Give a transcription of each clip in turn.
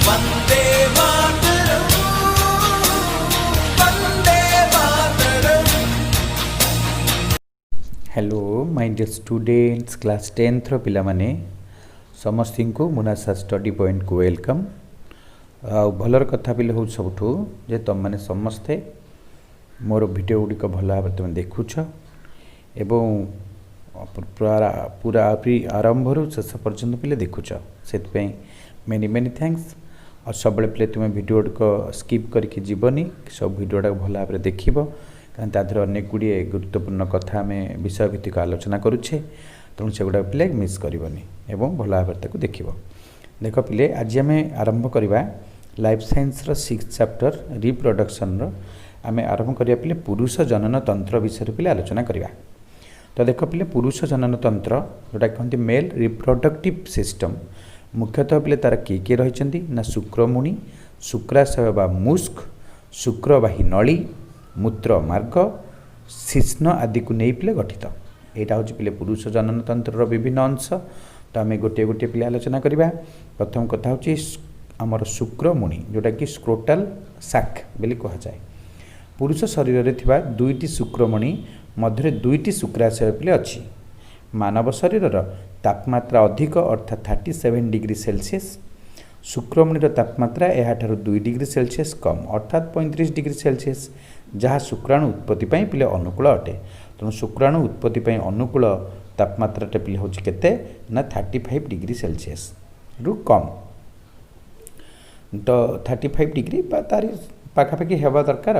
वन्दे Mataram Vande Mataram. Hello my dear students class 10th रो पिला माने समस्त को मुनासा स्टडी पॉइंट को वेलकम। भलर कथा भी हूँ सबुठू जे तुम मैंने समस्ते मोर वीडियो गुड़िक भल भाव तुम देखुछ एवं पूरा आरंभ शेष पर्यंत पे देखुछ से मेनी मेनी थैंक्स। और सब पे तुम वीडियो गुड़िक स्किप करके जीवनी सब वीडियो भल भाव देख कारण तादेह अनेक गुड़िए गुरुत्वपूर्ण कथा आम विषय भित्तिक आलोचना करुचे तेणु से गुड़ा पे मिस करनी एवं भल भाव देख। देख पिले आज आम आरंभ करवा लाइफ साइंस रो 6th चैप्टर रिप्रोडक्शन आम आरंभ करिया पिले पुरुष जनन तंत्र विषय पे आलोचना करवा। तो देख पिले पुरुष जनन तंत्र जोटा कहते मेल रिप्रोडक्टिव सिस्टम मुख्यतः पिले तार किए रही ना शुक्रमुनि शुक्राशय बा मुस्क शुक्रवाही नली मूत्र मार्ग शिश्न आदि को नहीं पिले गठित। यहाँ हूँ पिले पुरुष जनन तंत्र विभिन्न अंश। तो आम गोटे गोटे पिले आलोचना करवा। प्रथम कथा हूँ आमर शुक्रमुनि जोटा कि स्क्रोटाल साक बोली कह जाए। पुरुष शरीर में थिबा दुईटी शुक्रमणि मध्य दुईटी शुक्राशय पिले अच्छी। मानव शरीर तापमात्रा अधिक अर्थात 37 डिग्री सेल्सियस। शुक्रमणिर तापमात्रा यहाँ 2 डिग्री सेल्सियस कम अर्थात 35 डिग्री सेल्सियस जहाँ शुक्राणु उत्पत्ति पिले अनुकूल अटे। तेणु शुक्राणु उत्पत्ति अनुकूल तापमात्रा पिले हूँ केते ना 35 डिग्री सेल्सियस रु कम। तो 35 डिग्री तारी पाखापाखि हेबा दरकार।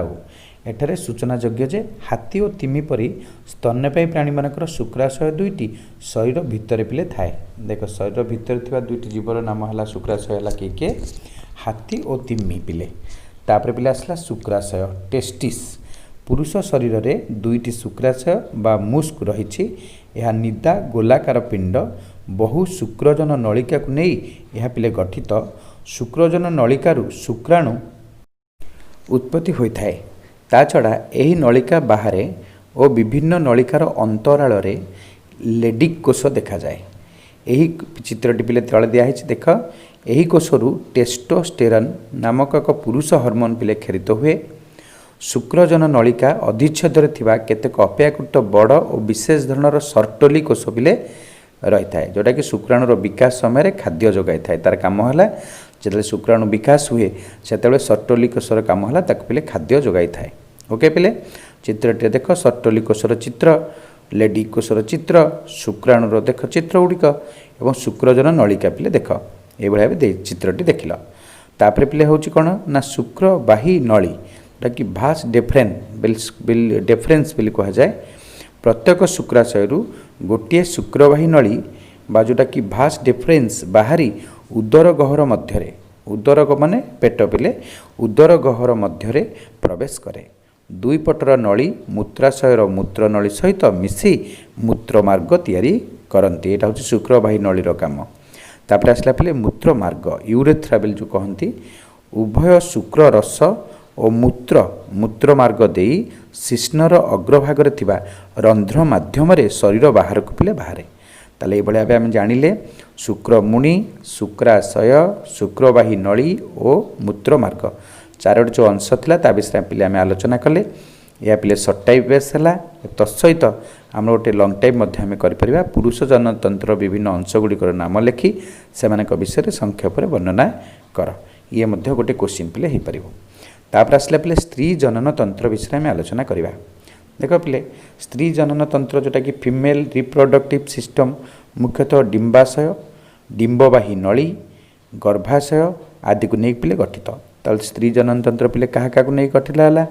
एठारे सूचना योग्य जे हाथी और तिमी परी स्तन्यपायी प्राणी मानकर शुक्राशय दुईटी शरीर भितर पिले थाए। देख शरीर भितर थिबा दुईटी जीवर नाम है शुक्राशय है किए हाथी और तिमी पिले। तापर पिले आसला शुक्राशय टेस्टिस। पुरुष शरीर में दुईटी शुक्राशय बा मुस्क रही। यह निदा गोलाकार पिंड बहु शुक्रजन नलिका को नहीं यह पिले गठित। शुक्रजन नलिकारु शुक्राणु उत्पत्ति होता है। ता छड़ा यही नलिका बाहर और विभिन्न नलिकार अंतराल लेडिक कोष देखा जाए। यही चित्रटी पिले तले दिखाई देख यही कोषरु टेस्टोस्टेरोन नामक एक पुरुष हार्मोन पिले खेरित हुए। शुक्रजन नलिका अधिच्छेदरे थिबा केतेक अपेक्षाकृत बड़ और विशेष धरणर सर्टोली कोष पिले रही है जोटा कि शुक्राणुर विकास समय खाद्य जोगाई थाए। तार काम है जो शुक्राणु विकास हुए से सर्टोली कोषर काम है पिले खाद्य जोगाई थाए। ओके पिले चित्रटे देख सर्टोली कोषर चित्र लेडी कोषर चित्र शुक्राणुर देख चित्र गुड़िक और शुक्रजन नलिका पिले देख ये भाव चित्रटी देख ल। तापर पिले हूँ कौन ना शुक्रवाही नली जोटा कि भास डेफरेन्स बोली कह जाए। प्रत्येक शुक्राशय गोटे शुक्रवाही नली बा जोटा कि भास डिफरेन्स बाहरी उदर गहर मध्य उदर माने पेट पिले उदर गहर मध्य प्रवेश करे। दुई पटर नली मूत्राशयर मूत्र नली सहित मिसी मूत्र मार्ग तैयारी करती। यहाँ हूँ शुक्रवाही नलीर काम। तापर आसला पिले मूत्र मार्ग यूरेथ्रा बोली जो कहती उभय शुक्र रस और मूत्र मार्ग दे शिश्नर अग्रभाग रंध्र माध्यम शरीर बाहर को पिले बाहर। ताले ये आम जानिले शुक्रमुनि शुक्राशय शुक्रवाही नली और मूत्र मार्ग चारोटी जो अंश था ता विषय पिले आम आलोचना कले। यह पिले सर्ट टाइप बेस है तत्सहित आम गोटे लंग टाइप आम कर पुरुष जनतंत्र विभिन्न अंश गुड़िकर नाम लिखि से विषय संक्षेप वर्णना कर ये गोटे क्वेश्चन पिले हो पार। तापर आसला पिले स्त्री जनन तंत्र विषय में आलोचना करवा। देख पिले स्त्री जनन तंत्र जोटा कि फीमेल रिप्रोडक्टिव सिस्टम मुख्यतः डिंबाशय डिंबवाही नली गर्भाशय आदि को नहीं पिले गठित। ताल स्त्री जनन तंत्र पिले क्या नहीं गठित है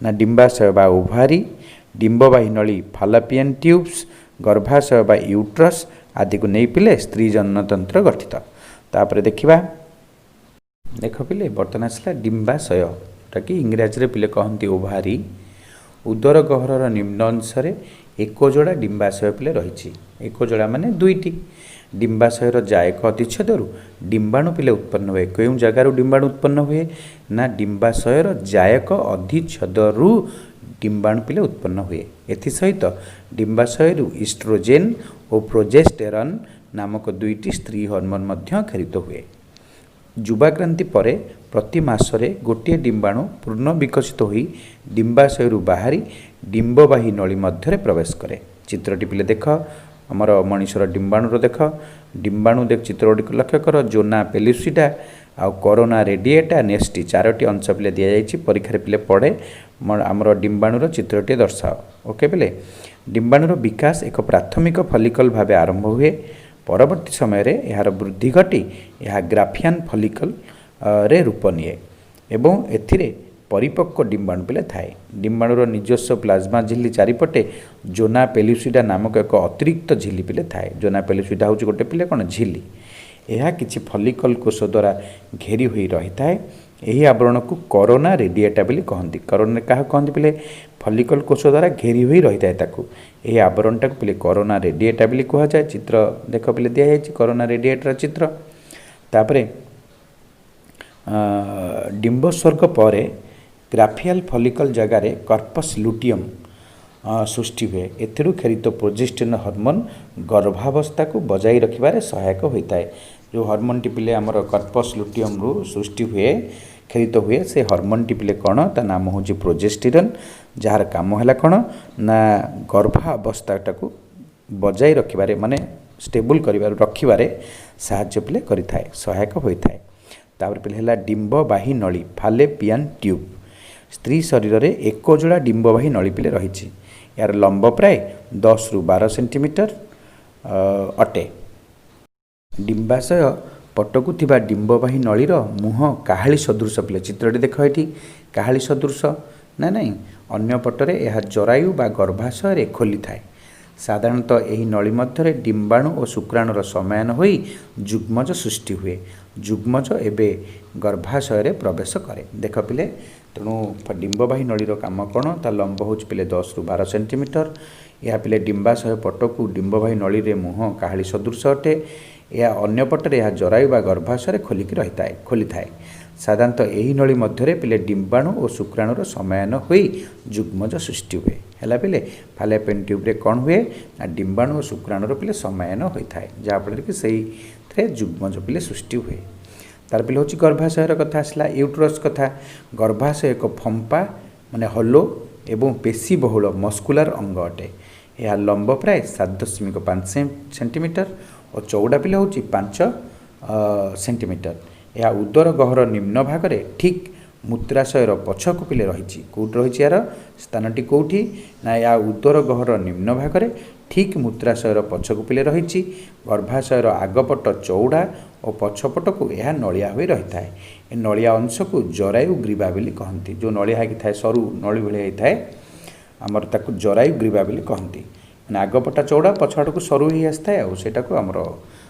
ना डिंबाशय बा ओभारी डिंबवाही नली फालोपियन ट्यूब्स गर्भाशय बा यूट्रस आदि को नहीं पिले स्त्री जनन तंत्र गठित। तापर देखा देख पिले बर्तमान आसला डिंबाशय जोटा कि इंग्राजी पिले कहती ओभारी उदर गहर निम्न अंश एक जोड़ा डिंबाशय पिले रही। एक जोड़ा माने दुईटी डिंबाशयर जायक अधिच्छेदरु डिंबाणु पिले उत्पन्न हुए। क्यों जगार डिंबाणु उत्पन्न हुए ना डिंबाशयर जायक अधिच्छेदरु डिंबाणु पिले उत्पन्न हुए। एसहित डिंबाशयरु ईस्ट्रोजेन और प्रोजेस्टेरन नामक दुईटी स्त्री हार्मोन खेरित हुए। ଯୁବାକ୍ରାନ୍ତି ପରେ ପ୍ରତି ମାସରେ ଗୋଟିଏ ଡିମ୍ବାଣୁ ପୂର୍ଣ୍ଣ ବିକଶିତ ହୋଇ ଡିମ୍ବାଶୟରୁ ବାହାରି ଡିମ୍ବବାହୀ ନଳୀ ମଧ୍ୟରେ ପ୍ରବେଶ କରେ। ଚିତ୍ରଟି ପିଲେ ଦେଖ, ଆମର ମଣିଷର ଡିମ୍ବାଣୁର ଦେଖ, ଡିମ୍ବାଣୁ ଦେଖ ଚିତ୍ରଗୁଡ଼ିକୁ ଲକ୍ଷ୍ୟ କର। ଜୋନା ପେଲୁସିଡା ଆଉ କରୋନା ରେଡିଏଟା ନେଷ୍ଟି 4ଟି ଅଂଶ ପିଲେ ଦିଆଯାଇଛି। ପରୀକ୍ଷାରେ ପିଲେ ପଡ଼େ ଆମର ଡିମ୍ବାଣୁର ଚିତ୍ରଟିଏ ଦର୍ଶାଅ। ଓକେ ପିଲେ, ଡିମ୍ବାଣୁର ବିକାଶ ଏକ ପ୍ରାଥମିକ ଫଲିକଲ ଭାବେ ଆରମ୍ଭ ହୁଏ। ପରବର୍ତ୍ତୀ ସମୟରେ ଏହାର ବୃଦ୍ଧି ଘଟି ଏହା ଗ୍ରାଫିଆନ୍ ଫଲିକଲ ରେ ରୂପ ନିଏ ଏବଂ ଏଥିରେ ପରିପକ୍ୱ ଡିମ୍ବାଣୁ ପିଲେ ଥାଏ। ଡିମ୍ବାଣୁର ନିଜସ୍ୱ ପ୍ଲାଜମା ଝିଲ୍ଲି ଚାରିପଟେ ଜୋନା ପେଲୁସିଡା ନାମକ ଏକ ଅତିରିକ୍ତ ଝିଲ୍ଲି ପିଲେ ଥାଏ। ଜୋନା ପେଲୁସିଡା ହେଉଛି ଗୋଟେ ପିଲେ କ'ଣ ଝିଲ୍ଲି। ଏହା କିଛି ଫଲିକଲ କୋଷ ଦ୍ୱାରା ଘେରି ହୋଇ ରହିଥାଏ। ଏହି ଆବରଣକୁ କରୋନା ରେଡିଏଟା ବୋଲି କହନ୍ତି। କରୋନା କାହାକୁ କହନ୍ତି ପିଲେ? ଫଲିକଲ କୋଷ ଦ୍ୱାରା ଘେରି ହୋଇ ରହିଥାଏ ତାକୁ। ଏହି ଆବରଣଟାକୁ ପିଲେ କରୋନା ରେଡିଏଟା ବୋଲି କୁହାଯାଏ। ଚିତ୍ର ଦେଖ ପିଲେ ଦିଆଯାଇଛି କରୋନା ରେଡିଏଟାର ଚିତ୍ର। ତାପରେ ଡିମ୍ବୋତ୍ସର୍ଗ ପରେ ଗ୍ରାଫିଆଲ ଫଲିକଲ ଜାଗାରେ କର୍ପସ୍ ଲୁଟିୟମ୍ ସୃଷ୍ଟି ହୁଏ। ଏଥିରୁ କ୍ଷରିତ ପ୍ରୋଜେଷ୍ଟିନ ହର୍ମୋନ ଗର୍ଭାବସ୍ଥାକୁ ବଜାଇ ରଖିବାରେ ସହାୟକ ହୋଇଥାଏ। ଯେଉଁ ହର୍ମୋନଟି ପିଲେ ଆମର କର୍ପସ୍ ଲୁଟିୟମ୍ରୁ ସୃଷ୍ଟି ହୁଏ, କ୍ଷରିତ ହୁଏ, ସେ ହର୍ମୋନଟି ପିଲେ କ'ଣ? ତା ନାମ ହେଉଛି ପ୍ରୋଜେଷ୍ଟିରନ୍, ଯାହାର କାମ ହେଲା କ'ଣ ନା ଗର୍ଭାବସ୍ଥାଟାକୁ ବଜାଇ ରଖିବାରେ ମାନେ ଷ୍ଟେବୁଲ୍ କରିବାରେ ରଖିବାରେ ସାହାଯ୍ୟ ପିଲେ କରିଥାଏ, ସହାୟକ ହୋଇଥାଏ। ତାପରେ ପିଲେ ହେଲା ଡିମ୍ବବାହୀ ନଳୀ ଫାଲେପିଆନ୍ ଟ୍ୟୁବ୍। ସ୍ତ୍ରୀ ଶରୀରରେ ଏକ ଯୋଡ଼ା ଡିମ୍ବବାହୀ ନଳୀ ପିଲେ ରହିଛି। ଏହାର ଲମ୍ବ ପ୍ରାୟ 10ରୁ 12 ସେଣ୍ଟିମିଟର ଅଟେ। ଡିମ୍ବାଶୟ ପଟକୁ ଥିବା ଡିମ୍ବବାହୀ ନଳୀର ମୁହଁ କାହାଳି ସଦୃଶ ପିଲେ। ଚିତ୍ରଟି ଦେଖ ଏଠି କାହାଳି ସଦୃଶ ନା ନାହିଁ। ଅନ୍ୟ ପଟରେ ଏହା ଜରାୟୁ ବା ଗର୍ଭାଶୟରେ ଖୋଲିଥାଏ। ସାଧାରଣତଃ ଏହି ନଳୀ ମଧ୍ୟରେ ଡିମ୍ବାଣୁ ଓ ଶୁକ୍ରାଣୁର ସମାୟନ ହୋଇ ଯୁଗ୍ମଜ ସୃଷ୍ଟି ହୁଏ। ଯୁଗ୍ମଜ ଏବେ ଗର୍ଭାଶୟରେ ପ୍ରବେଶ କରେ। ଦେଖ ପିଲେ, ତେଣୁ ଡିମ୍ବବାହୀ ନଳୀର କାମ କ'ଣ? ତା ଲମ୍ବ ହେଉଛି ପିଲେ 10ରୁ 12 ସେଣ୍ଟିମିଟର। ଏହା ପିଲେ ଡିମ୍ବାଶୟ ପଟକୁ ଡିମ୍ବବାହୀ ନଳୀରେ ମୁହଁ କାହାଳି ସଦୃଶ ଅଟେ। ଏହା ଅନ୍ୟ ପଟରେ ଏହା ଜରାୟୁ ବା ଗର୍ଭାଶୟରେ ଖୋଲିଥାଏ। ସାଧାରଣତଃ ଏହି ନଳୀ ମଧ୍ୟରେ ପିଲେ ଡିମ୍ବାଣୁ ଓ ଶୁକ୍ରାଣୁର ସମାୟନ ହୋଇ ଯୁଗ୍ମଜ ସୃଷ୍ଟି ହୁଏ। ହେଲା ପିଲେ, ଫାଲୋପିଆନ୍ ଟ୍ୟୁବ୍ରେ କ'ଣ ହୁଏ ନା ଡିମ୍ବାଣୁ ଓ ଶୁକ୍ରାଣୁର ପିଲେ ସମାୟନ ହୋଇଥାଏ, ଯାହାଫଳରେ କି ସେଇଥିରେ ଯୁଗ୍ମଜ ପିଲେ ସୃଷ୍ଟି ହୁଏ। ତାର ପିଲେ ହେଉଛି ଗର୍ଭାଶୟର କଥା ଆସିଲା। ୟୁଟ୍ରସ୍ କଥା, ଗର୍ଭାଶୟ ଏକ ଫମ୍ପା ମାନେ ହଲୋ ଏବଂ ପେଶୀ ବହୁଳ ମସ୍କୁଲାର ଅଙ୍ଗ ଅଟେ। ଏହା ଲମ୍ବ ପ୍ରାୟ 7.5 ସେଣ୍ଟିମିଟର ଓ ଚଉଡ଼ା ପିଲେ ହେଉଛି 5 ସେଣ୍ଟିମିଟର। ଏହା ଉଦର ଗହ୍ୱର ନିମ୍ନ ଭାଗରେ ଠିକ୍ ମୂତ୍ରାଶୟର ପଛକୁ ପିଲେ ରହିଛି। କେଉଁଠି ରହିଛି? ଏହାର ସ୍ଥାନଟି କେଉଁଠି ନା ଏହା ଉଦର ଗହ୍ୱର ନିମ୍ନ ଭାଗରେ ଠିକ୍ ମୂତ୍ରାଶୟର ପଛକୁ ପିଲେ ରହିଛି। ଗର୍ଭାଶୟର ଆଗପଟ ଚଉଡ଼ା ଓ ପଛପଟକୁ ଏହା ନଳିଆ ହୋଇ ରହିଥାଏ। ଏ ନଳିଆ ଅଂଶକୁ ଜରାୟୁ ଗ୍ରୀବା ବୋଲି କହନ୍ତି। ଯେଉଁ ନଳିଆ ହେଇକି ଥାଏ, ସରୁ ନଳି ଭଳିଆ ହେଇଥାଏ, ଆମର ତାକୁ ଜରାୟୁ ଗ୍ରୀବା ବୋଲି କହନ୍ତି। ମାନେ ଆଗପଟା ଚଉଡ଼ା, ପଛଆଡ଼କୁ ସରୁ ହେଇ ଆସିଥାଏ, ଆଉ ସେଇଟାକୁ ଆମର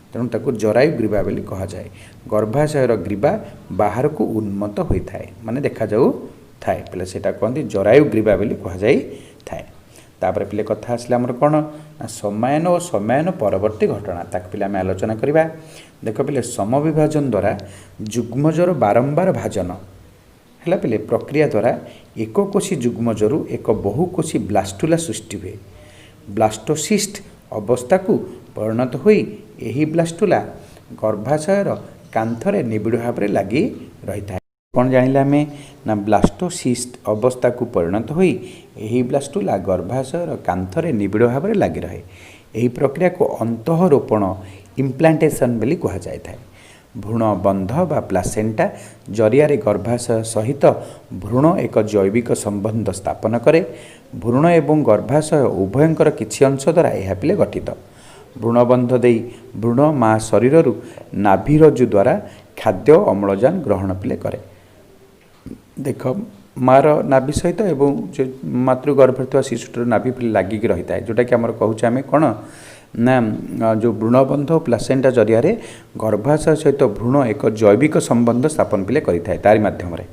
ତେଣୁ ତାକୁ ଜରାୟୁ ଗ୍ରୀବା ବୋଲି କୁହାଯାଏ। ଗର୍ଭାଶୟର ଗ୍ରୀବା ବାହାରକୁ ଉନ୍ମତ ହୋଇଥାଏ, ମାନେ ଦେଖାଯାଉଥାଏ, ପିଲେ ସେଇଟା କୁହନ୍ତି ଜରାୟୁ ଗ୍ରୀବା ବୋଲି କୁହାଯାଇଥାଏ। ତାପରେ ପିଲେ କଥା ଆସିଲେ ଆମର କ'ଣ ନା ସମାୟନ ଓ ସମାୟନ ପରବର୍ତ୍ତୀ ଘଟଣା, ତାକୁ ପିଲେ ଆମେ ଆଲୋଚନା କରିବା। ଦେଖ ପିଲେ, ସମବିଭାଜନ ଦ୍ୱାରା ଯୁଗ୍ମଜର ବାରମ୍ବାର ଭାଜନ ହେଲା ପିଲେ ପ୍ରକ୍ରିୟା ଦ୍ୱାରା ଏକକୋଷୀ ଯୁଗ୍ମଜରୁ ଏକ ବହୁକୋଷୀ ବ୍ଲାଷ୍ଟୁଲା ସୃଷ୍ଟି ହୁଏ। ବ୍ଲାଷ୍ଟୋସିଷ୍ଟ ଅବସ୍ଥାକୁ ପରିଣତ ହୋଇ ଏହି ବ୍ଲାଷ୍ଟୁଲା ଗର୍ଭାଶୟର କାନ୍ଥରେ ନିବିଡ଼ ଭାବରେ ଲାଗି ରହିଥାଏ। କ'ଣ ଜାଣିଲେ ଆମେ ନା ବ୍ଲାଷ୍ଟୋସିଷ୍ଟ ଅବସ୍ଥାକୁ ପରିଣତ ହୋଇ ଏହି ବ୍ଲାଷ୍ଟୁଲା ଗର୍ଭାଶୟର କାନ୍ଥରେ ନିବିଡ଼ ଭାବରେ ଲାଗି ରହେ। ଏହି ପ୍ରକ୍ରିୟାକୁ ଅନ୍ତଃରୋପଣ ଇମ୍ପ୍ଲାଣ୍ଟେସନ୍ ବୋଲି କୁହାଯାଇଥାଏ। ଭ୍ରୂଣ ବନ୍ଧ ବା ପ୍ଲାସେଣ୍ଟା ଜରିଆରେ ଗର୍ଭାଶୟ ସହିତ ଭ୍ରୂଣ ଏକ ଜୈବିକ ସମ୍ବନ୍ଧ ସ୍ଥାପନ କରେ। ଭ୍ରୂଣ ଏବଂ ଗର୍ଭାଶୟ ଉଭୟଙ୍କର କିଛି ଅଂଶ ଦ୍ୱାରା ଏହା ପିଲେ ଗଠିତ। ଭ୍ରୂଣବନ୍ଧ ଦେଇ ଭ୍ରୂଣ ମା ଶରୀରରୁ ନାଭିରଜ୍ଜୁ ଦ୍ୱାରା ଖାଦ୍ୟ ଅମ୍ଳଜାନ ଗ୍ରହଣ ପିଲେ କରେ। ଦେଖ, ମାର ନାଭି ସହିତ ଏବଂ ମାତୃଗର୍ଭରେ ଥିବା ଶିଶୁଟିର ନାଭି ପିଲେ ଲାଗିକି ରହିଥାଏ, ଯେଉଁଟାକି ଆମର କହୁଛେ ଆମେ କ'ଣ ନା ଯେଉଁ ଭ୍ରୂଣବନ୍ଧ ଓ ପ୍ଲାସେଣ୍ଟା ଜରିଆରେ ଗର୍ଭାଶୟ ସହିତ ଭ୍ରୂଣ ଏକ ଜୈବିକ ସମ୍ବନ୍ଧ ସ୍ଥାପନ ପିଲେ କରିଥାଏ। ତାରି ମାଧ୍ୟମରେ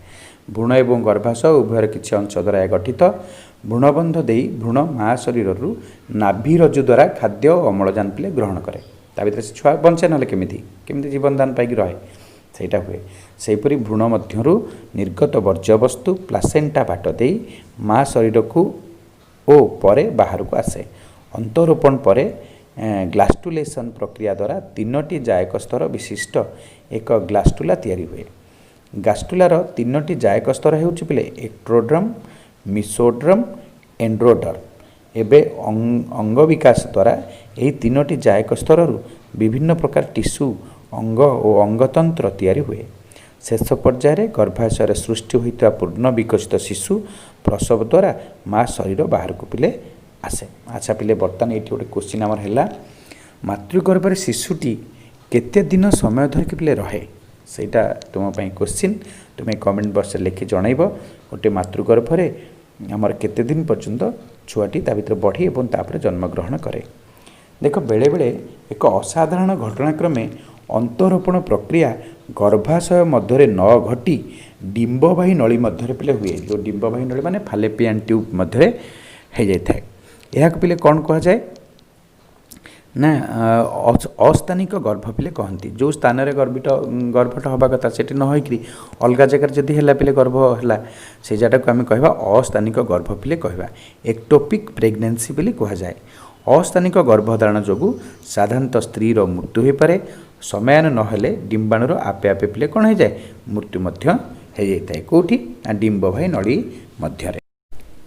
ଭ୍ରୂଣ ଏବଂ ଗର୍ଭାଶୟ ଉଭୟର କିଛି ଅଂଶ ଦ୍ୱାରା ଏହା ଗଠିତ। ଭ୍ରୂଣବନ୍ଧ ଦେଇ ଭ୍ରୂଣ ମା ଶରୀରରୁ ନାଭିରଜ୍ଜୁ ଦ୍ୱାରା ଖାଦ୍ୟ ଓ ଅମ୍ଳଜାନ ପିଲେ ଗ୍ରହଣ କରେ। ତା ଭିତରେ ସେ ଛୁଆ ବଞ୍ଚେ, ନହେଲେ କେମିତି ଜୀବନଦାନ ପାଇକି ରହେ, ସେଇଟା ହୁଏ। ସେହିପରି ଭ୍ରୂଣ ମଧ୍ୟରୁ ନିର୍ଗତ ବର୍ଜ୍ୟବସ୍ତୁ ପ୍ଲାସେଣ୍ଟା ବାଟ ଦେଇ ମା ଶରୀରକୁ ଓ ପରେ ବାହାରକୁ ଆସେ। ଅନ୍ତରୋପଣ ପରେ ଗ୍ଲାଷ୍ଟୁଲେସନ୍ ପ୍ରକ୍ରିୟା ଦ୍ୱାରା 3ଟି ଜାୟକ ସ୍ତର ବିଶିଷ୍ଟ ଏକ ଗ୍ଲାଷ୍ଟୁଲା ତିଆରି ହୁଏ। ଗ୍ଲାଷ୍ଟୁଲାର 3ଟି ଜାୟକ ସ୍ତର ହେଉଛି ପିଲେ ଏକ୍ଟ୍ରୋଡର୍ମ, ମିସୋଡର୍ମ, ଏଣ୍ଡୋଡର୍ମ। ଏବେ ଅଙ୍ଗ ବିକାଶ ଦ୍ୱାରା ଏହି 3ଟି ଜାୟକ ସ୍ତରରୁ ବିଭିନ୍ନ ପ୍ରକାର ଟିସ୍ୟୁ, ଅଙ୍ଗ ଓ ଅଙ୍ଗତନ୍ତ୍ର ତିଆରି ହୁଏ। ଶେଷ ପର୍ଯ୍ୟାୟରେ ଗର୍ଭାଶୟରେ ସୃଷ୍ଟି ହୋଇଥିବା ପୂର୍ଣ୍ଣ ବିକଶିତ ଶିଶୁ ପ୍ରସବ ଦ୍ୱାରା ମା ଶରୀର ବାହାରକୁ ପିଲେ ଆସେ। ଆଚ୍ଛା ପିଲେ, ବର୍ତ୍ତମାନ ଏଇଠି ଗୋଟେ କୋଶ୍ଚିନ୍ ଆମର ହେଲା, ମାତୃଗର୍ଭରେ ଶିଶୁଟି କେତେ ଦିନ ସମୟ ଧରିକି ପିଲେ ରହେ? ସେଇଟା ତୁମ ପାଇଁ କୋଶ୍ଚିନ୍। ତୁମେ କମେଣ୍ଟ ବକ୍ସରେ ଲେଖି ଜଣାଇବ ଗୋଟେ ମାତୃଗର୍ଭରେ ଆମର କେତେ ଦିନ ପର୍ଯ୍ୟନ୍ତ ଛୁଆଟି ତା ଭିତରେ ବଢ଼ି ଏବଂ ତାପରେ ଜନ୍ମଗ୍ରହଣ କରେ। ଦେଖ, ବେଳେବେଳେ ଏକ ଅସାଧାରଣ ଘଟଣାକ୍ରମେ ଅନ୍ତରୋପଣ ପ୍ରକ୍ରିୟା ଗର୍ଭାଶୟ ମଧ୍ୟରେ ନ ଘଟି ଡିମ୍ବବାହୀ ନଳୀ ମଧ୍ୟରେ ପିଲେ ହୁଏ। ଯେଉଁ ଡିମ୍ବବାହୀ ନଳୀ ମାନେ ଫାଲୋପିଆନ୍ ଟ୍ୟୁବ୍ ମଧ୍ୟରେ ହୋଇଯାଇଥାଏ। ଏହାକୁ ପିଲେ କ'ଣ କୁହାଯାଏ ନା ଅସ୍ଥାନିକ ଗର୍ଭ ପିଲେ କହନ୍ତି। ଯେଉଁ ସ୍ଥାନରେ ଗର୍ଭଟା ହେବା କଥା ସେଠି ନ ହୋଇକରି ଅଲଗା ଜାଗାରେ ଯଦି ହେଲା ପିଲେ ଗର୍ଭ ହେଲା, ସେ ଜାଗାଟାକୁ ଆମେ କହିବା ଅସ୍ଥାନିକ ଗର୍ଭ ପିଲେ କହିବା। ଏକ୍ଟୋପିକ୍ ପ୍ରେଗନେନ୍ସି ବୋଲି କୁହାଯାଏ। ଅସ୍ଥାନିକ ଗର୍ଭଧାରଣ ଯୋଗୁଁ ସାଧାରଣତଃ ସ୍ତ୍ରୀର ମୃତ୍ୟୁ ହୋଇପାରେ। ସମୟାନ ନହେଲେ ଡିମ୍ବାଣୁର ଆପେ ଆପେ ପିଲେ କ'ଣ ହୋଇଯାଏ? ମୃତ୍ୟୁ ମଧ୍ୟ ହୋଇଯାଇଥାଏ। କେଉଁଠି? ନା ଡିମ୍ବବାହୀ ନଳୀ ମଧ୍ୟରେ।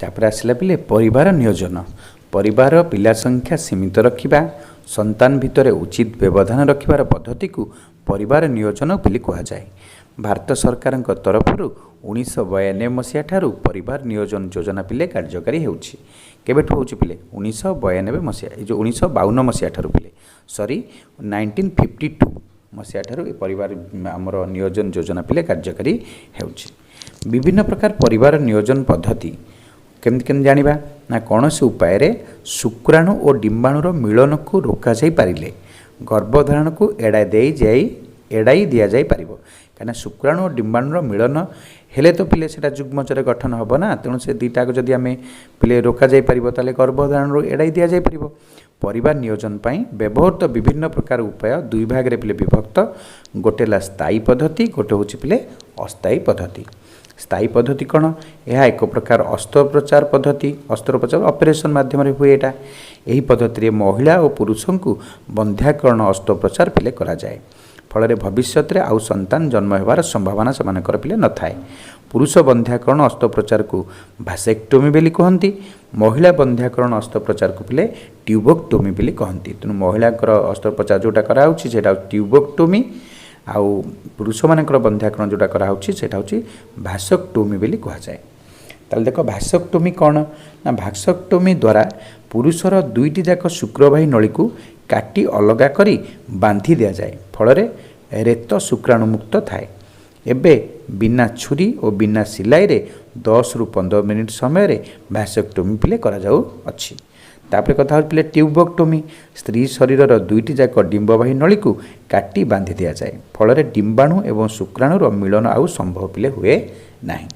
ତାପରେ ଆସିଲା ପିଲେ ପରିବାର ନିୟୋଜନ। ପରିବାର ପିଲା ସଂଖ୍ୟା ସୀମିତ ରଖିବା, ସନ୍ତାନ ଭିତରେ ଉଚିତ ବ୍ୟବଧାନ ରଖିବାର ପଦ୍ଧତିକୁ ପରିବାର ନିୟୋଜନ ବୋଲି କୁହାଯାଏ। ଭାରତ ସରକାରଙ୍କ ତରଫରୁ 1992 ମସିହା ଠାରୁ ପରିବାର ନିୟୋଜନ ଯୋଜନା ପିଲେ କାର୍ଯ୍ୟକାରୀ ହେଉଛି। କେବେଠୁ ହେଉଛି ପିଲେ? 1992 ମସିହା, ଏ ଯେଉଁ 1952 ମସିହା ଠାରୁ ପିଲେ 1952 ମସିହା ଠାରୁ ଏ ପରିବାର ଆମର ନିୟୋଜନ ଯୋଜନା ପିଲେ କାର୍ଯ୍ୟକାରୀ ହେଉଛି। ବିଭିନ୍ନ ପ୍ରକାର ପରିବାର ନିୟୋଜନ ପଦ୍ଧତି କେମିତି ଜାଣିବା? ନା କୌଣସି ଉପାୟରେ ଶୁକ୍ରାଣୁ ଓ ଡିମ୍ବାଣୁର ମିଳନକୁ ରୋକାଯାଇ ପାରିଲେ ଗର୍ଭଧାରଣକୁ ଏଡ଼ାଇ ଦିଆଯାଇପାରିବ। କାହିଁକିନା ଶୁକ୍ରାଣୁ ଓ ଡିମ୍ବାଣୁର ମିଳନ ହେଲେ ତ ପିଲେ ସେଇଟା ଯୁଗ୍ମଜରେ ଗଠନ ହେବ ନା। ତେଣୁ ସେ ଦୁଇଟାକୁ ଯଦି ଆମେ ପିଲେ ରୋକାଯାଇପାରିବ ତାହେଲେ ଗର୍ଭଧାରଣରୁ ଏଡ଼ାଇ ଦିଆଯାଇପାରିବ। ପରିବାର ନିୟୋଜନ ପାଇଁ ବ୍ୟବହୃତ ବିଭିନ୍ନ ପ୍ରକାର ଉପାୟ ଦୁଇ ଭାଗରେ ପିଲେ ବିଭକ୍ତ। ଗୋଟେ ହେଲା ସ୍ଥାୟୀ ପଦ୍ଧତି, ଗୋଟେ ହେଉଛି ପିଲେ ଅସ୍ଥାୟୀ ପଦ୍ଧତି। ସ୍ଥାୟୀ ପଦ୍ଧତି କ'ଣ? ଏହା ଏକ ପ୍ରକାର ଅସ୍ତ୍ରୋପଚାର ପଦ୍ଧତି। ଅସ୍ତ୍ରୋପଚାର ଅପରେସନ୍ ମାଧ୍ୟମରେ ହୁଏ ଏଇଟା। ଏହି ପଦ୍ଧତିରେ ମହିଳା ଓ ପୁରୁଷଙ୍କୁ ବନ୍ଧ୍ୟାକରଣ ଅସ୍ତ୍ରୋପଚାର ପିଲେ କରାଯାଏ। ଫଳରେ ଭବିଷ୍ୟତରେ ଆଉ ସନ୍ତାନ ଜନ୍ମ ହେବାର ସମ୍ଭାବନା ସେମାନଙ୍କର ପିଲେ ନଥାଏ। ପୁରୁଷ ବନ୍ଧ୍ୟାକରଣ ଅସ୍ତ୍ରୋପଚାରକୁ ଭାସେକ୍ଟୋମି ବୋଲି କହନ୍ତି। ମହିଳା ବନ୍ଧ୍ୟାକରଣ ଅସ୍ତ୍ରୋପଚାରକୁ ପିଲେ ଟ୍ୟୁବୋକ୍ଟୋମି ବୋଲି କହନ୍ତି। ତେଣୁ ମହିଳାଙ୍କର ଅସ୍ତ୍ରୋପଚାର ଯେଉଁଟା କରାହେଉଛି ସେଇଟା ଟ୍ୟୁବୋକ୍ଟୋମି, ଆଉ ପୁରୁଷମାନଙ୍କର ବନ୍ଧ୍ୟାକରଣ ଯେଉଁଟା କରାହେଉଛି ସେଇଟା ହେଉଛି ଭାସେକ୍ଟୋମି ବୋଲି କୁହାଯାଏ। ତାହେଲେ ଦେଖ, ଭାସେକ୍ଟୋମି କ'ଣ? ନା ଭାସେକ୍ଟୋମି ଦ୍ୱାରା ପୁରୁଷର 2ଟି ଯାକ ଶୁକ୍ରବାହୀ ନଳୀକୁ କାଟି ଅଲଗା କରି ବାନ୍ଧି ଦିଆଯାଏ। ଫଳରେ ରେତ ଶୁକ୍ରାଣୁମୁକ୍ତ ଥାଏ। ଏବେ ବିନା ଛୁରୀ ଓ ବିନା ସିଲାଇରେ 10ରୁ 15 ମିନିଟ୍ ସମୟରେ ଭାସେକ୍ଟୋମି ପିଲେ କରାଯାଉଅଛି। ତାପରେ କଥା ହେଉଛି ପିଲେ ଟ୍ୟୁବୋକ୍ଟୋମି। ସ୍ତ୍ରୀ ଶରୀରର 2ଟି ଯାକ ଡିମ୍ବବାହୀ ନଳୀକୁ କାଟି ବାନ୍ଧି ଦିଆଯାଏ। ଫଳରେ ଡିମ୍ବାଣୁ ଏବଂ ଶୁକ୍ରାଣୁର ମିଳନ ଆଉ ସମ୍ଭବ ପିଲେ ହୁଏ ନାହିଁ।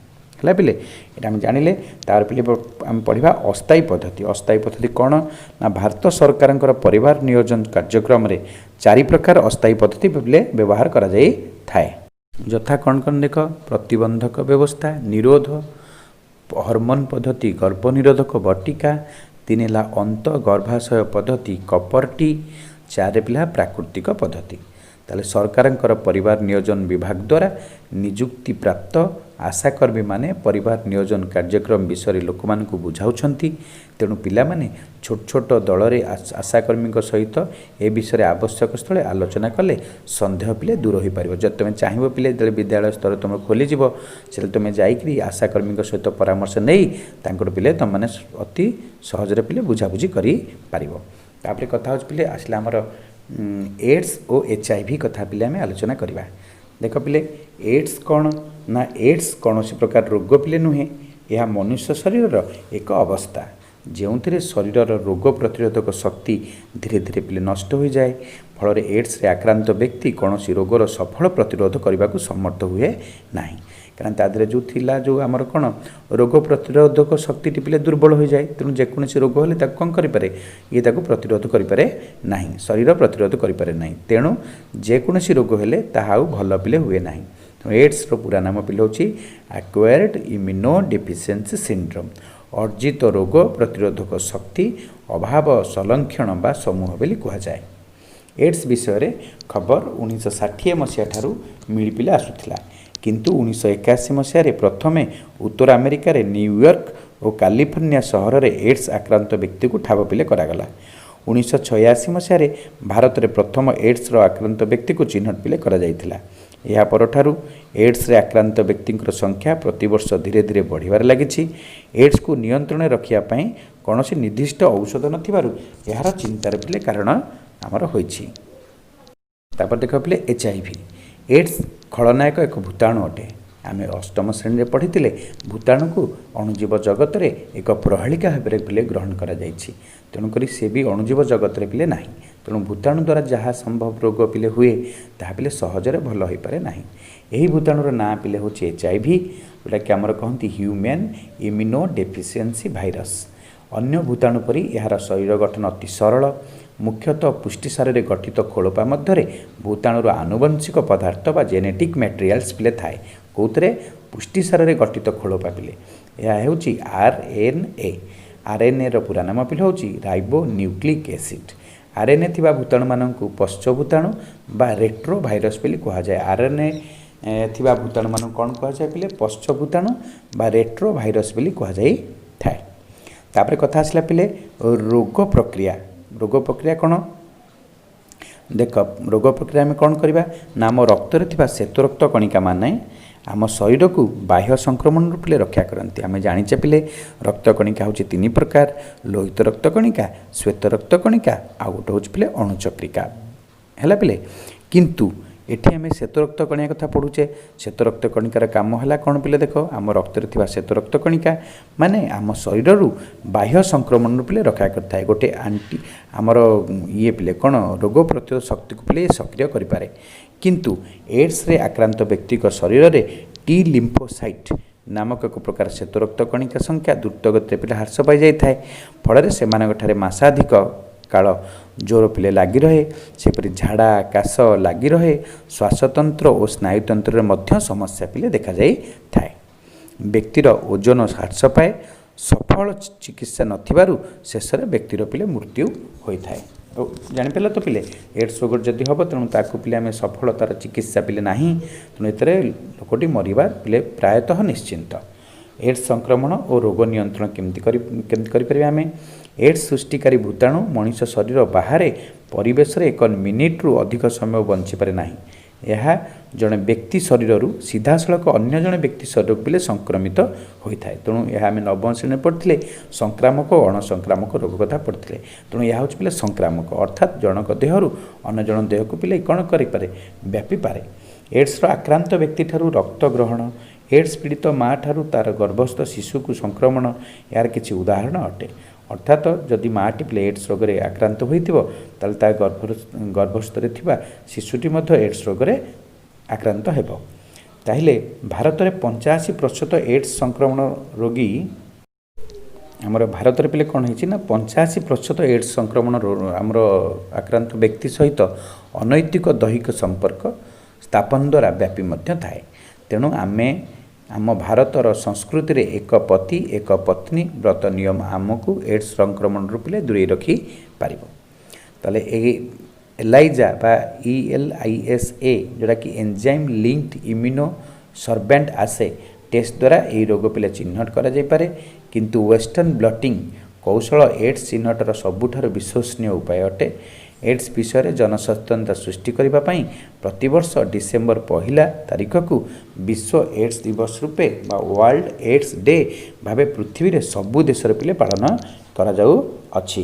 ହେଲା ପିଲେ, ଏଇଟା ଆମେ ଜାଣିଲେ। ତାପରେ ପିଲେ ଆମେ ପଢ଼ିବା ଅସ୍ଥାୟୀ ପଦ୍ଧତି। ଅସ୍ଥାୟୀ ପଦ୍ଧତି କ'ଣ? ନା ଭାରତ ସରକାରଙ୍କର ପରିବାର ନିୟୋଜନ କାର୍ଯ୍ୟକ୍ରମରେ 4 ପ୍ରକାର ଅସ୍ଥାୟୀ ପଦ୍ଧତି ପିଲେ ବ୍ୟବହାର କରାଯାଇଥାଏ। ଯଥା କ'ଣ ଦେଖ? ପ୍ରତିବନ୍ଧକ ବ୍ୟବସ୍ଥା, ନିରୋଧ, ହର୍ମୋନ ପଦ୍ଧତି, ଗର୍ଭ ନିରୋଧକ ବଟିକା। 3 ହେଲା ଅନ୍ତଃଗର୍ଭାଶୟ ପଦ୍ଧତି କପରଟି। 4 ପିଲା ପ୍ରାକୃତିକ ପଦ୍ଧତି। ତାହେଲେ ସରକାରଙ୍କର ପରିବାର ନିୟୋଜନ ବିଭାଗ ଦ୍ୱାରା ନିଯୁକ୍ତି ପ୍ରାପ୍ତ ଆଶାକର୍ମୀମାନେ ପରିବାର ନିୟୋଜନ କାର୍ଯ୍ୟକ୍ରମ ବିଷୟରେ ଲୋକମାନଙ୍କୁ ବୁଝାଉଛନ୍ତି। ତେଣୁ ପିଲାମାନେ ଛୋଟ ଛୋଟ ଦଳରେ ଆଶାକର୍ମୀଙ୍କ ସହିତ ଏ ବିଷୟରେ ଆବଶ୍ୟକ ସ୍ଥଳେ ଆଲୋଚନା କଲେ ସନ୍ଦେହ ପିଲେ ଦୂର ହୋଇପାରିବ। ଯଦି ତୁମେ ଚାହିଁବ ପିଲେ ଯେତେବେଳେ ବିଦ୍ୟାଳୟ ସ୍ତର ତୁମର ଖୋଲିଯିବ, ସେତେବେଳେ ତୁମେ ଯାଇକରି ଆଶାକର୍ମୀଙ୍କ ସହିତ ପରାମର୍ଶ ନେଇ ତାଙ୍କର ପିଲେ ତୁମମାନେ ଅତି ସହଜରେ ପିଲେ ବୁଝାବୁଝି କରିପାରିବ। ତାପରେ କଥା ହେଉଛି ପିଲେ ଆସିଲା ଆମର ଏଡ୍ସ ଓ HIV କଥା ପିଲେ ଆମେ ଆଲୋଚନା କରିବା। ଦେଖ ପିଲେ, ଏଡ୍ସ କ'ଣ? ନା ଏଡ୍ସ କୌଣସି ପ୍ରକାର ରୋଗ ପିଲେ ନୁହେଁ। ଏହା ମନୁଷ୍ୟ ଶରୀରର ଏକ ଅବସ୍ଥା ଯେଉଁଥିରେ ଶରୀରର ରୋଗ ପ୍ରତିରୋଧକ ଶକ୍ତି ଧୀରେ ଧୀରେ ପିଲେ ନଷ୍ଟ ହୋଇଯାଏ। ଫଳରେ ଏଡ୍ସରେ ଆକ୍ରାନ୍ତ ବ୍ୟକ୍ତି କୌଣସି ରୋଗର ସଫଳ ପ୍ରତିରୋଧ କରିବାକୁ ସମର୍ଥ ହୁଏ ନାହିଁ। କାରଣ ତା ଦେହରେ ଯେଉଁ ଆମର କ'ଣ ରୋଗ ପ୍ରତିରୋଧକ ଶକ୍ତିଟି ପିଲେ ଦୁର୍ବଳ ହୋଇଯାଏ। ତେଣୁ ଯେକୌଣସି ରୋଗ ହେଲେ ତାକୁ କ'ଣ କରିପାରେ? ତାକୁ ପ୍ରତିରୋଧ କରିପାରେ ନାହିଁ, ଶରୀର ପ୍ରତିରୋଧ କରିପାରେ ନାହିଁ। ତେଣୁ ଯେକୌଣସି ରୋଗ ହେଲେ ତାହା ଆଉ ଭଲ ପିଲେ ହୁଏ ନାହିଁ। ଏଡ୍ସର ପୁରା ନାମ ପିଲେ ହେଉଛି ଆକ୍ୱାୟର୍ଡ ଇମ୍ୟୁନୋ ଡେଫିସିଏନ୍ସି ସିଣ୍ଡ୍ରୋମ୍। अर्जित रोग प्रतिरोधक शक्ति अभाव संलक्षण बा समूह बोली कहुए। एड्स विषय खबर 1960 मसीहा ठारू मिलिपिले आसुथिला, किंतु 1981 मसीह प्रथम उत्तर अमेरिकार न्यूयॉर्क और कैलिफोर्निया सहर में एड्स आक्रांत व्यक्ति को ठाब पिले करागला। 1986 मसीह भारत में प्रथम एड्स आक्रांत व्यक्ति को चिन्हट पिले करा जायथिला। या परठारू एड्स रे आक्रांत व्यक्ति संख्या प्रतिवर्ष धीरे धीरे बढ़िबार लागिछि। एड्स को नियंत्रण रखिया पई कौनसी निर्दिष्ट औषध नथिबारु यार चिंतार पिले कारण आमर होइछि। तापर देख पिले HIV एड्स खलनायक एक भूताणु अटे। आमे अष्टम श्रेणी पढ़ी भूताणु को अणुजीव जगत में एक प्रहेलिका भाव में ग्रहण करा जायछि। तेणुकरी से भी अणुजीव जगत में पिले नाही। तेणु भूताणु द्वारा जहाँ संभव रोग पिले हुए ताहा पिले सहजरे भल हो पारे नाही। यही भूताणुर नाँ पिले होछि HIV, जोटा कि आमर कहती ह्यूमन इम्यूनो डेफिशिएंसी भाइरस। अन्य भूताणु परी यार शरीर गठन अति सरल। मुख्यतः पुष्टिसार गठित खोलपा मध्य भूताणुर आनुवंशिक पदार्थ बा जेनेटिक मटेरियल्स पिले थाए। कौतरे पुष्टिसार गठित खोलपा पिले यह होछि RNA। RNA रो पूरा नाम पिले होछि राइबो न्यूक्लिक एसिड। RNA थिबा भूताणु माननकु पश्च भूताणु बा रेट्रो भाइरस पिले कहा जाए। RNA थिबा भूताणु मानन कोन कहा जाए पिले पश्च भूताणु बा रेट्रो भाइरस पिले कहा जाए थाए। तापर कथा आसला पिले रोग प्रक्रिया। रोग प्रक्रिया कौन देख, रोग प्रक्रिया आम कौन करवा ना आम रक्त में श्वेत रक्त कणिका माने आम शरीर को बाह्य संक्रमण पिले रक्षा करती। आम जाचे पिले रक्त कणिका हूँ 3 प्रकार, लोहित रक्त कणिका, श्वेत रक्त कणिका, आ गोटे हूँ पिले अणुचक्रिका है पिले। किंतु एठी आम श्वेत रक्त कणिका कथा पढ़ुचे। श्वेत रक्त कणिकार काम है कौन पिले देख, आम रक्त में श्वेत रक्त कणिका माने आम शरीर बाह्य संक्रमण पिले रक्षा करता है। गोटे आंटी आमर ये पिले कौन रोग प्रतिरोध शक्ति को पिले सक्रिय करें। किंतु एड्स रे आक्रांत व्यक्ति शरीर में टी लिम्फोसाइट नामक एक प्रकार श्वेत रक्त कणिका संख्या द्रुतगति पिले ह्रास पाई जाए। फल से मासाधिक काल जोर पिले लगी रहे, सेपरी झाड़ा काश लगी रहे, श्वासतंत्र और स्नायुतंत्र में समस्या पिले देखा जाए थाए। व्यक्तिर ओजन ह्रास पाए। सफल चिकित्सा नथिबारु शेष व्यक्तिर पिले मृत्यु होता है। जानीपार तो पिले एड्स रोग जदि हम तेणु ताकू पिले आम सफल तार चिकित्सा पिले ना, तेणु ये लोकटी मरवा पिले प्रायतः निश्चिंत। एड्स संक्रमण और रोग नियंत्रण केमती करें आम। एड्स सृष्टिकारी भूताणु मनीष शरीर बाहर परिवेश एक मिनिट्रु अधिक समय बंची पारे ना। यह जड़े व्यक्ति शरीर सीधा सड़क अन्य जड़े व्यक्ति शरीर को संक्रमित होता है। तेणु यह आम नवम श्रेणी पढ़ते संक्रामक और अणसंक्रामक रोग कथा पढ़ते। तेणु यह हूँ पिले संक्रामक, अर्थात जनक देहरु अन्य जन देह को पिले कौन करे व्यापी पारे। एड्स आक्रांत व्यक्ति ठारू रक्त ग्रहण, एड्स पीड़ित माँ ठारू तार गर्भस्थ शिशु को संक्रमण यार किसी उदाहरण अटे। अर्थात जदि माटी पिले एड्स रोग में आक्रांत होता गर्भस्थ शिशुटी एड्स रोग में आक्रांत हेबो। ताहिले भारत में 85% एड्स संक्रमण रोगी आमर भारत में पिले कौन है ना 85% एड्स संक्रमण आमर आक्रांत व्यक्ति सहित अनैतिक दैहिक संपर्क स्थापन द्वारा व्यापी थाए। तेणु आमे आम भारतर संस्कृति रे एक पति एक पत्नी व्रत नियम आमको एड्स संक्रमण पिले दूरे रखी पारिबो। ताले एलाइजा बा ELISA जोटा कि एंजाइम लिंक्ड इम्यूनो सर्वेंट आसे टेस्ट द्वारा यही रोग पिले चिन्हट करा जाय पारे। किंतु वेस्टर्न ब्लटिंग कौशल एड्स चिन्हटर सबुठार विश्वसनीय उपाय अटे। एड्स विषय में जनसचेतनता सृष्टि करने प्रतिवर्ष डिसेम्बर 1 तारीख को विश्व एड्स दिवस रूपे बा वर्ल्ड एड्स डे भावे पृथ्वी रे सबु देश पिले पालन करा जाऊ अछि।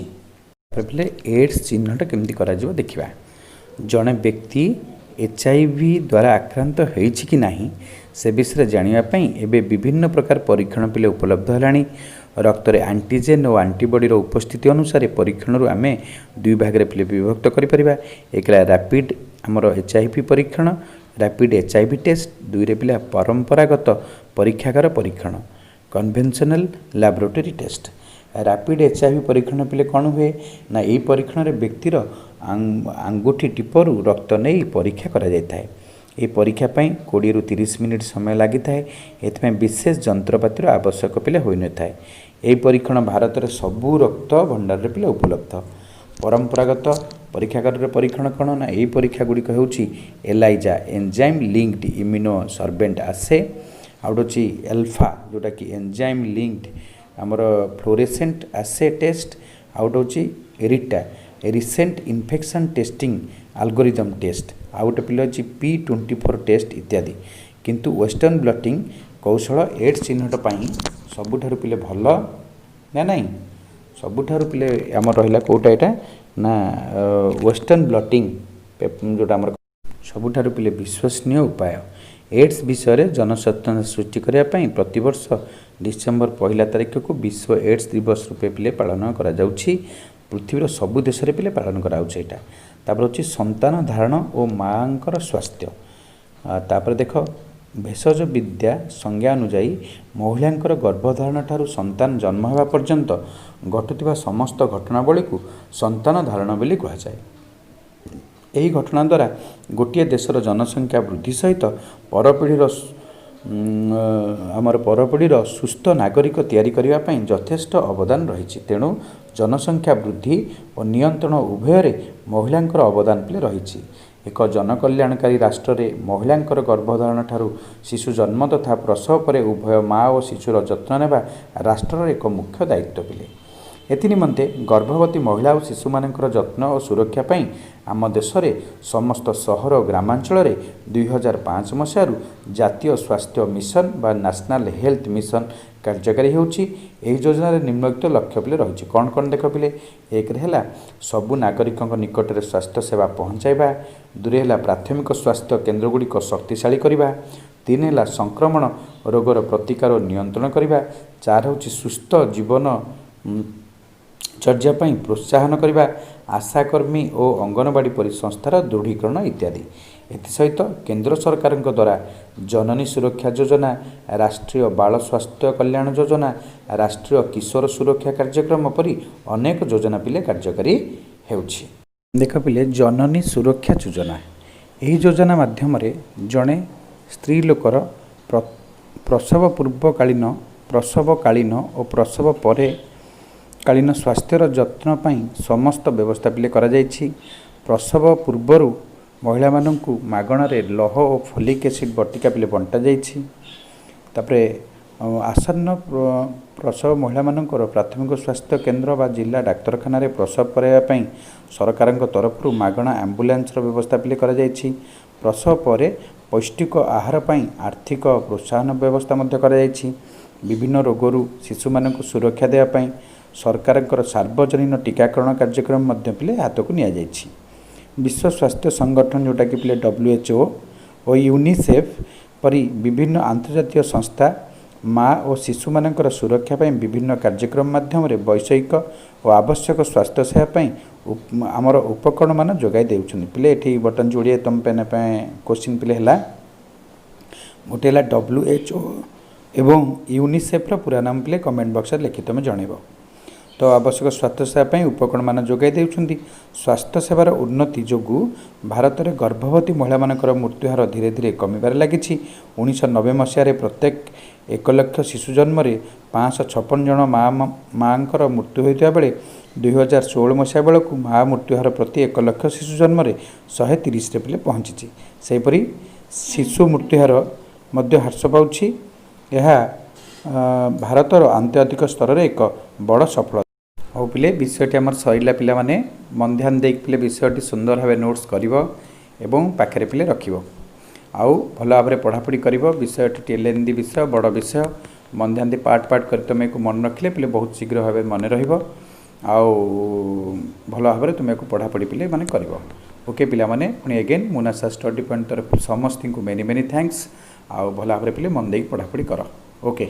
पिले एड्स चिन्हट केमती करा जिवो देखिबा। जड़े व्यक्ति HIV द्वारा आक्रांत होइछि कि नाही से विषय जानिबा पई एबे विभिन्न प्रकार परीक्षण पिले उपलब्ध हलानी। रक्त रे एंटीजेन और एंटीबॉडी उपस्थिति अनुसार परीक्षण आम 2 भाग रे पिले विभक्त करि परिबा। एक रैपिड आमर HIV परीक्षण रैपिड HIV टेस्ट, 2 रे पिले परंपरागत परीक्षागार परीक्षण conventional laboratory test. Rapid HIV परीक्षण पिले कौन हुए ना यही परीक्षण रे व्यक्तिर आंगुठी टिपरू रक्त नहीं परीक्षा करा जाय थाए। ये परीक्षा 20 ରୁ 30 मिनिट समय लगी थाए। एथमे विशेष जंत्रपातिर आवश्यक पिले होई न थाए। ଏହି ପରୀକ୍ଷଣ ଭାରତରେ ସବୁ ରକ୍ତ ଭଣ୍ଡାରରେ ପିଲେ ଉପଲବ୍ଧ। ପରମ୍ପରାଗତ ପରୀକ୍ଷାଗାରରେ ପରୀକ୍ଷଣ କ'ଣ ନା ଏହି ପରୀକ୍ଷା ଗୁଡ଼ିକ ହେଉଛି ଏଲାଇଜା ଏନ୍ଜାଇମ୍ ଲିଙ୍କଡ ଇମ୍ୟୁନୋ ସର୍ବେଣ୍ଟ ଆସେ, ଆଉ ଗୋଟେ ହେଉଛି ଏଲଫା ଯେଉଁଟାକି ଏନ୍ଜାଇମ୍ ଲିଙ୍କଡ ଆମର ଫ୍ଲୋରେସେଣ୍ଟ ଆସେ ଟେଷ୍ଟ, ଆଉ ଗୋଟେ ହେଉଛି ଏରିଟା recent infection testing algorithm test, ଆଉ ଗୋଟେ ପିଲା ଅଛି P24 ଟେଷ୍ଟ ଇତ୍ୟାଦି। କିନ୍ତୁ ୱେଷ୍ଟର୍ନ ବ୍ଲଟିଂ କୌଶଳ ଏଡ୍ସ ଚିହ୍ନଟ ପାଇଁ ସବୁଠାରୁ ପିଲେ ଭଲ ନା ନାହିଁ, ସବୁଠାରୁ ପିଲେ ଆମର ରହିଲା କେଉଁଟା ଏଇଟା ନା ୱେଷ୍ଟର୍ନ ବ୍ଲଟିଂ ଯେଉଁଟା ଆମର ସବୁଠାରୁ ପିଲେ ବିଶ୍ୱସନୀୟ ଉପାୟ। ଏଡ୍ସ ବିଷୟରେ ଜନସଚେତନତା ସୃଷ୍ଟି କରିବା ପାଇଁ ପ୍ରତିବର୍ଷ ଡିସେମ୍ବର 1 ତାରିଖକୁ ବିଶ୍ୱ ଏଡ୍ସ ଦିବସ ରୂପେ ପିଲେ ପାଳନ କରାଯାଉଛି। ପୃଥିବୀର ସବୁ ଦେଶରେ ପିଲେ ପାଳନ କରାଯାଉଛି ଏଇଟା। ତାପରେ ହେଉଛି ସନ୍ତାନ ଧାରଣ ଓ ମାଆଙ୍କର ସ୍ୱାସ୍ଥ୍ୟ। ତାପରେ ଦେଖ ଭେଷଜ ବିଦ୍ୟା ସଂଜ୍ଞା ଅନୁଯାୟୀ ମହିଳାଙ୍କର ଗର୍ଭଧାରଣ ଠାରୁ ସନ୍ତାନ ଜନ୍ମ ହେବା ପର୍ଯ୍ୟନ୍ତ ଘଟୁଥିବା ସମସ୍ତ ଘଟଣାବଳୀକୁ ସନ୍ତାନ ଧାରଣ ବୋଲି କୁହାଯାଏ। ଏହି ଘଟଣା ଦ୍ୱାରା ଗୋଟିଏ ଦେଶର ଜନସଂଖ୍ୟା ବୃଦ୍ଧି ସହିତ ପରପିଢ଼ିର ସୁସ୍ଥ ନାଗରିକ ତିଆରି କରିବା ପାଇଁ ଯଥେଷ୍ଟ ଅବଦାନ ରହିଛି। ତେଣୁ ଜନସଂଖ୍ୟା ବୃଦ୍ଧି ଓ ନିୟନ୍ତ୍ରଣ ଉଭୟରେ ମହିଳାଙ୍କର ଅବଦାନ ପିଲେ ରହିଛି। ଏକ ଜନକଲ୍ୟାଣକାରୀ ରାଷ୍ଟ୍ରରେ ମହିଳାଙ୍କର ଗର୍ଭଧାରଣ ଠାରୁ ଶିଶୁ ଜନ୍ମ ତଥା ପ୍ରସବ ପରେ ଉଭୟ ମା ଓ ଶିଶୁର ଯତ୍ନ ନେବା ରାଷ୍ଟ୍ରର ଏକ ମୁଖ୍ୟ ଦାୟିତ୍ୱ ପିଲେ। ଏଥିନିମନ୍ତେ ଗର୍ଭବତୀ ମହିଳା ଓ ଶିଶୁମାନଙ୍କର ଯତ୍ନ ଓ ସୁରକ୍ଷା ପାଇଁ ଆମ ଦେଶରେ ସମସ୍ତ ସହର ଓ ଗ୍ରାମାଞ୍ଚଳରେ 2005 ମସିହାରୁ ଜାତୀୟ ସ୍ୱାସ୍ଥ୍ୟ ମିଶନ ବା ନ୍ୟାସନାଲ ହେଲ୍ଥ ମିଶନ କାର୍ଯ୍ୟକାରୀ ହେଉଛି। ଏହି ଯୋଜନାରେ ନିମ୍ନଲିଖିତ ଲକ୍ଷ୍ୟ ପିଲେ ରହିଛି। କ'ଣ କ'ଣ ଦେଖ ପିଲେ, ଏକରେ ହେଲା ସବୁ ନାଗରିକଙ୍କ ନିକଟରେ ସ୍ୱାସ୍ଥ୍ୟ ସେବା ପହଞ୍ଚାଇବା, ଦୁଇରେ ହେଲା ପ୍ରାଥମିକ ସ୍ୱାସ୍ଥ୍ୟ କେନ୍ଦ୍ରଗୁଡ଼ିକ ଶକ୍ତିଶାଳୀ କରିବା, 3 ହେଲା ସଂକ୍ରମଣ ରୋଗର ପ୍ରତିକାର ଓ ନିୟନ୍ତ୍ରଣ କରିବା, 4 ହେଉଛି ସୁସ୍ଥ ଜୀବନ ଚର୍ଯ୍ୟା ପାଇଁ ପ୍ରୋତ୍ସାହନ କରିବା, ଆଶାକର୍ମୀ ଓ ଅଙ୍ଗନବାଡ଼ି ପରି ସଂସ୍ଥାର ଦୃଢ଼ୀକରଣ ଇତ୍ୟାଦି। ଏଥିସହିତ କେନ୍ଦ୍ର ସରକାରଙ୍କ ଦ୍ୱାରା ଜନନୀ ସୁରକ୍ଷା ଯୋଜନା, ରାଷ୍ଟ୍ରୀୟ ବାଳ ସ୍ୱାସ୍ଥ୍ୟ କଲ୍ୟାଣ ଯୋଜନା, ରାଷ୍ଟ୍ରୀୟ କିଶୋର ସୁରକ୍ଷା କାର୍ଯ୍ୟକ୍ରମ ପରି ଅନେକ ଯୋଜନା ପିଲେ କାର୍ଯ୍ୟକାରୀ ହେଉଛି। ଦେଖ ପିଲେ ଜନନୀ ସୁରକ୍ଷା ଯୋଜନା, ଏହି ଯୋଜନା ମାଧ୍ୟମରେ ଜଣେ ସ୍ତ୍ରୀ ଲୋକର ପ୍ରସବ ପୂର୍ବକାଳୀନ, ପ୍ରସବକାଳୀନ ଓ ପ୍ରସବ ପରେ କାଳୀନ ସ୍ୱାସ୍ଥ୍ୟର ଯତ୍ନ ପାଇଁ ସମସ୍ତ ବ୍ୟବସ୍ଥା ପିଲେ କରାଯାଇଛି। ପ୍ରସବ ପୂର୍ବରୁ ମହିଳାମାନଙ୍କୁ ମାଗଣାରେ ଲୌହ ଓ ଫୋଲିକ୍ ଏସିଡ୍ ବଟିକା ପିଲେ ବଣ୍ଟାଯାଇଛି। ତାପରେ ଆସନ୍ନ ପ୍ରସବ ମହିଳାମାନଙ୍କର ପ୍ରାଥମିକ ସ୍ୱାସ୍ଥ୍ୟ କେନ୍ଦ୍ର ବା ଜିଲ୍ଲା ଡାକ୍ତରଖାନାରେ ପ୍ରସବ କରାଇବା ପାଇଁ ସରକାରଙ୍କ ତରଫରୁ ମାଗଣା ଆମ୍ବୁଲାନ୍ସର ବ୍ୟବସ୍ଥା ପିଲେ କରାଯାଇଛି। ପ୍ରସବ ପରେ ପୌଷ୍ଟିକ ଆହାର ପାଇଁ ଆର୍ଥିକ ପ୍ରୋତ୍ସାହନ ବ୍ୟବସ୍ଥା ମଧ୍ୟ କରାଯାଇଛି। ବିଭିନ୍ନ ରୋଗରୁ ଶିଶୁମାନଙ୍କୁ ସୁରକ୍ଷା ଦେବା ପାଇଁ ସରକାରଙ୍କର ସାର୍ବଜନୀନ ଟୀକାକରଣ କାର୍ଯ୍ୟକ୍ରମ ମଧ୍ୟ ପିଲେ ହାତକୁ ନିଆଯାଇଛି। ବିଶ୍ୱ ସ୍ୱାସ୍ଥ୍ୟ ସଂଗଠନ ଯେଉଁଟାକି ପିଲେ WHO ଓ ୟୁନିସେଫ୍ ପରି ବିଭିନ୍ନ ଆନ୍ତର୍ଜାତୀୟ ସଂସ୍ଥା ମା ଓ ଶିଶୁମାନଙ୍କର ସୁରକ୍ଷା ପାଇଁ ବିଭିନ୍ନ କାର୍ଯ୍ୟକ୍ରମ ମାଧ୍ୟମରେ ବୈଷୟିକ ଓ ଆବଶ୍ୟକ ସ୍ୱାସ୍ଥ୍ୟ ସେବା ପାଇଁ ଆମର ଉପକରଣମାନ ଯୋଗାଇ ଦେଉଛନ୍ତି। ପିଲେ ଏଠି ବର୍ତ୍ତମାନ ଯୋଡ଼ିଏ ତୁମ ପାଇଁ କୋଶ୍ଚିନ୍ ପିଲେ ହେଲା, ଗୋଟେ ହେଲା WHO ଏବଂ ୟୁନିସେଫ୍ର ପୁରା ନାମ ପିଲେ କମେଣ୍ଟ ବକ୍ସରେ ଲେଖି ତୁମେ ଜଣାଇବ। ତ ଆବଶ୍ୟକ ସ୍ୱାସ୍ଥ୍ୟ ସେବା ପାଇଁ ଉପକରଣମାନ ଯୋଗାଇ ଦେଉଛନ୍ତି। ସ୍ୱାସ୍ଥ୍ୟ ସେବାର ଉନ୍ନତି ଯୋଗୁଁ ଭାରତରେ ଗର୍ଭବତୀ ମହିଳାମାନଙ୍କର ମୃତ୍ୟୁହାର ଧୀରେ ଧୀରେ କମିବାରେ ଲାଗିଛି। 1990 ମସିହାରେ ପ୍ରତ୍ୟେକ 1 ଲକ୍ଷ ଶିଶୁ ଜନ୍ମରେ 556 ଜଣ ମାଆଙ୍କର ମୃତ୍ୟୁ ହୋଇଥିବା ବେଳେ 2016 ମସିହା ବେଳକୁ ମା ମୃତ୍ୟୁହାର ପ୍ରତି 1 ଲକ୍ଷ ଶିଶୁ ଜନ୍ମରେ 130ରେ ପିଲେ ପହଞ୍ଚିଛି। ସେହିପରି ଶିଶୁ ମୃତ୍ୟୁହାର ମଧ୍ୟ ହ୍ରାସ ପାଉଛି। ଏହା ଭାରତର ଆନ୍ତର୍ଜାତିକ ସ୍ତରରେ ଏକ ବଡ଼ ସଫଳତା। ହଉ ପିଲେ ବିଷୟଟି ଆମର ସରିଲା। ପିଲାମାନେ ମନ ଧ୍ୟାନ ଦେଇକି ପିଲେ ବିଷୟଟି ସୁନ୍ଦର ଭାବେ ନୋଟ୍ସ କରିବ ଏବଂ ପାଖରେ ପିଲେ ରଖିବ। ଆଉ ଭଲ ଭାବରେ ପଢ଼ାପଢ଼ି କରିବ। ବିଷୟଟି ଟିକେ ଲେନ୍ଦି ବିଷୟ, ବଡ଼ ବିଷୟ। ମନ ଧ୍ୟାନ ଦେଇ ପାର୍ଟ କରି ତୁମକୁ ମନେ ରଖିଲେ ପିଲେ ବହୁତ ଶୀଘ୍ର ଭାବେ ମନେ ରହିବ। ଆଉ ଭଲ ଭାବରେ ତୁମକୁ ପଢ଼ାପଢ଼ି ପିଲେ ମାନେ କରିବ। ଓକେ ପିଲାମାନେ, ପୁଣି ଏଗେନ୍ ମୁନାସା ଷ୍ଟଡି ପଏଣ୍ଟ ତରଫରୁ ସମସ୍ତଙ୍କୁ ମେନି ଥ୍ୟାଙ୍କ୍ସ। ଆଉ ଭଲ ଭାବରେ ପିଲେ ମନ ଦେଇକି ପଢ଼ାପଢ଼ି କର। ଓକେ।